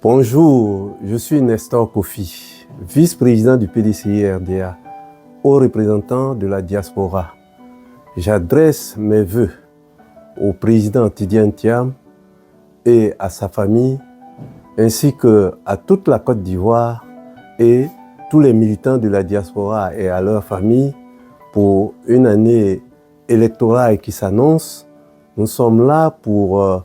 Bonjour, je suis Nestor Kofi, vice-président du PDCI-RDA, haut représentant de la diaspora. J'adresse mes vœux au président Tidjane Thiam et à sa famille, ainsi qu'à toute la Côte d'Ivoire et tous les militants de la diaspora et à leurs familles pour une année électorale qui s'annonce. Nous sommes là pour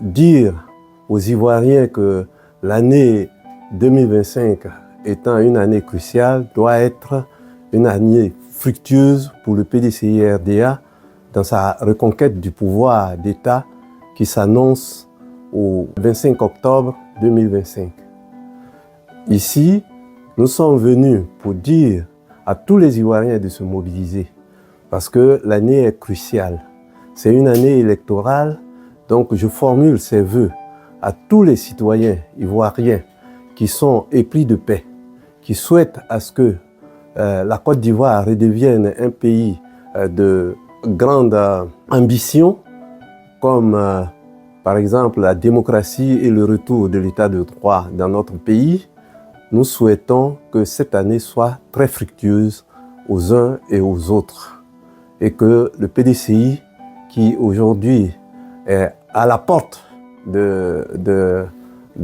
dire aux Ivoiriens que l'année 2025 étant une année cruciale, doit être une année fructueuse pour le PDCI-RDA dans sa reconquête du pouvoir d'État qui s'annonce au 25 octobre 2025. Ici, nous sommes venus pour dire à tous les Ivoiriens de se mobiliser parce que l'année est cruciale. C'est une année électorale, donc je formule ces vœux à tous les citoyens ivoiriens qui sont épris de paix, qui souhaitent à ce que la Côte d'Ivoire redevienne un pays de grande ambition, comme par exemple la démocratie et le retour de l'état de droit dans notre pays. Nous souhaitons que cette année soit très fructueuse aux uns et aux autres et que le PDCI, qui aujourd'hui est à la porte de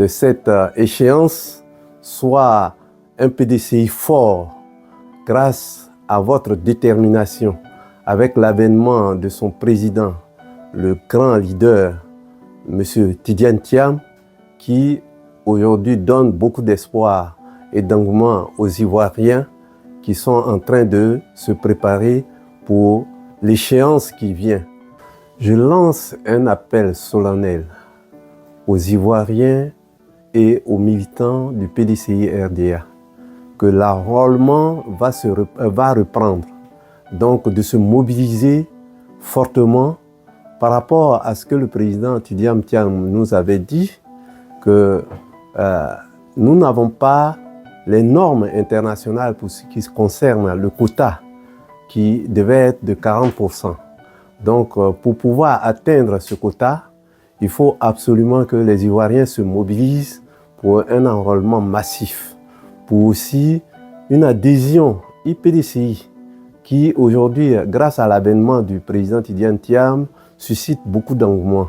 cette échéance, soit un PDCI fort grâce à votre détermination avec l'avènement de son président, le grand leader, M. Tidjane Thiam, qui aujourd'hui donne beaucoup d'espoir et d'engouement aux Ivoiriens qui sont en train de se préparer pour l'échéance qui vient. Je lance un appel solennel aux Ivoiriens et aux militants du PDCI-RDA que l'enrôlement va reprendre, donc de se mobiliser fortement par rapport à ce que le président Tidjane Thiam nous avait dit, que nous n'avons pas les normes internationales pour ce qui concerne le quota qui devait être de 40%. Donc pour pouvoir atteindre ce quota, il faut absolument que les Ivoiriens se mobilisent pour un enrôlement massif, pour aussi une adhésion IPDCI qui aujourd'hui, grâce à l'avènement du président Tidjane Thiam, suscite beaucoup d'engouement.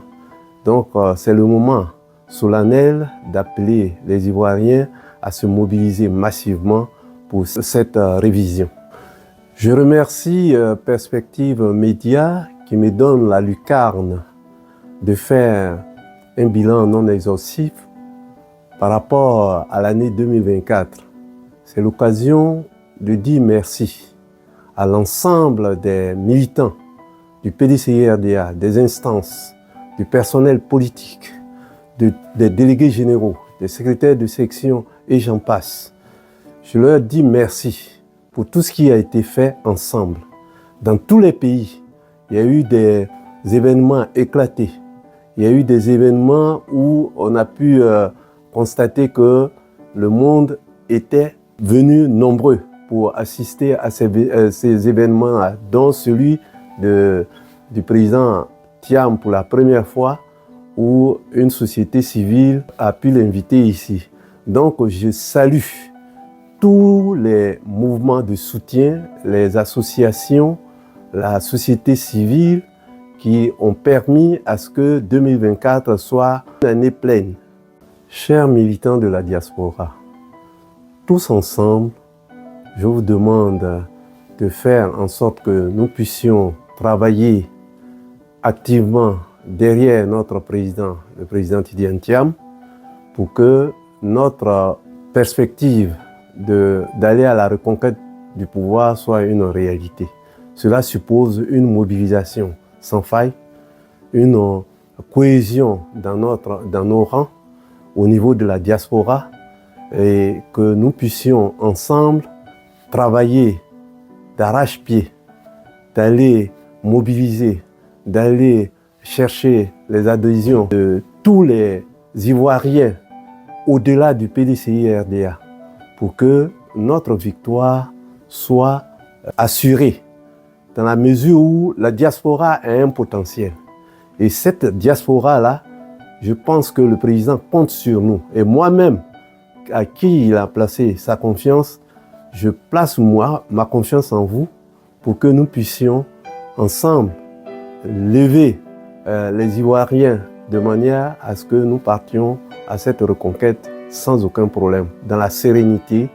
Donc c'est le moment solennel d'appeler les Ivoiriens à se mobiliser massivement pour cette révision. Je remercie Perspective Média qui me donne la lucarne de faire un bilan non exhaustif par rapport à l'année 2024. C'est l'occasion de dire merci à l'ensemble des militants du PDCI-RDA, des instances, du personnel politique, des délégués généraux, des secrétaires de section et j'en passe. Je leur dis merci pour tout ce qui a été fait ensemble. Dans tous les pays, il y a eu des événements éclatés. Il y a eu des événements où on a pu constater que le monde était venu nombreux pour assister à ces événements-là, dont celui du président Thiam pour la première fois, où une société civile a pu l'inviter ici. Donc je salue tous les mouvements de soutien, les associations, la société civile, qui ont permis à ce que 2024 soit une année pleine. Chers militants de la diaspora, tous ensemble, je vous demande de faire en sorte que nous puissions travailler activement derrière notre président, le président Tidjane Thiam, pour que notre perspective d'aller à la reconquête du pouvoir soit une réalité. Cela suppose une mobilisation sans faille, une cohésion dans nos rangs au niveau de la diaspora et que nous puissions ensemble travailler d'arrache-pied, d'aller mobiliser, d'aller chercher les adhésions de tous les Ivoiriens au-delà du PDCI-RDA pour que notre victoire soit assurée dans la mesure où la diaspora a un potentiel. Et cette diaspora-là Je pense que le président compte sur nous. Et moi-même, à qui il a placé sa confiance, je place ma confiance en vous pour que nous puissions ensemble lever les Ivoiriens de manière à ce que nous partions à cette reconquête sans aucun problème, dans la sérénité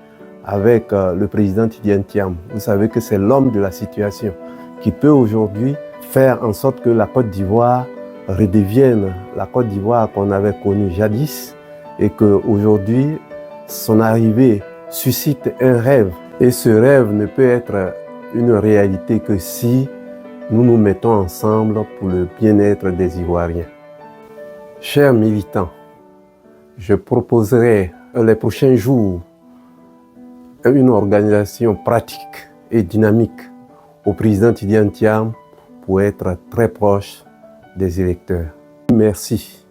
avec le président Tidjane Thiam. Vous savez que c'est l'homme de la situation qui peut aujourd'hui faire en sorte que la Côte d'Ivoire redevienne la Côte d'Ivoire qu'on avait connue jadis et qu'aujourd'hui, son arrivée suscite un rêve. Et ce rêve ne peut être une réalité que si nous nous mettons ensemble pour le bien-être des Ivoiriens. Chers militants, je proposerai les prochains jours une organisation pratique et dynamique au président Tidjane Thiam pour être très proche des électeurs. Merci.